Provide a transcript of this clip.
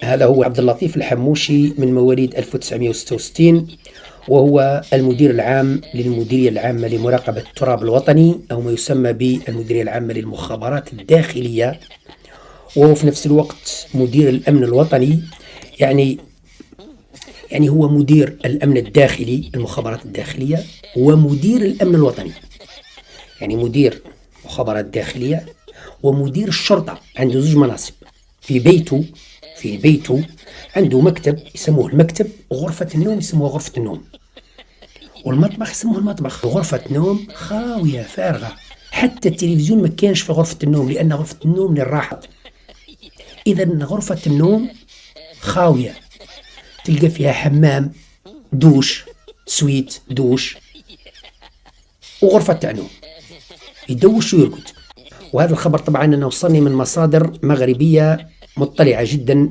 هذا هو عبد اللطيف الحموشي من مواليد 1966، وهو المدير العام للمديرية العامة لمراقبة التراب الوطني، أو ما يسمى بالمديرية العامة للمخابرات الداخلية، وهو في نفس الوقت مدير الأمن الوطني. يعني هو مدير الأمن الداخلي، المخابرات الداخلية، ومدير الأمن الوطني. يعني مدير مخابرات داخلية ومدير الشرطة، عنده زوج مناصب. في بيته عنده مكتب يسموه المكتب، وغرفة النوم يسموها غرفة النوم، والمطبخ يسموه المطبخ. غرفة نوم خاوية فارغة، حتى التلفزيون ما كانش في غرفة النوم، لأن غرفة النوم للراحة. إذا غرفة النوم خاوية، تلقى فيها حمام، دوش، سويت دوش، وغرفة تاع نوم، يدوش ويرقد. وهذا الخبر طبعا أنا وصلني من مصادر مغربية مطلعة جدا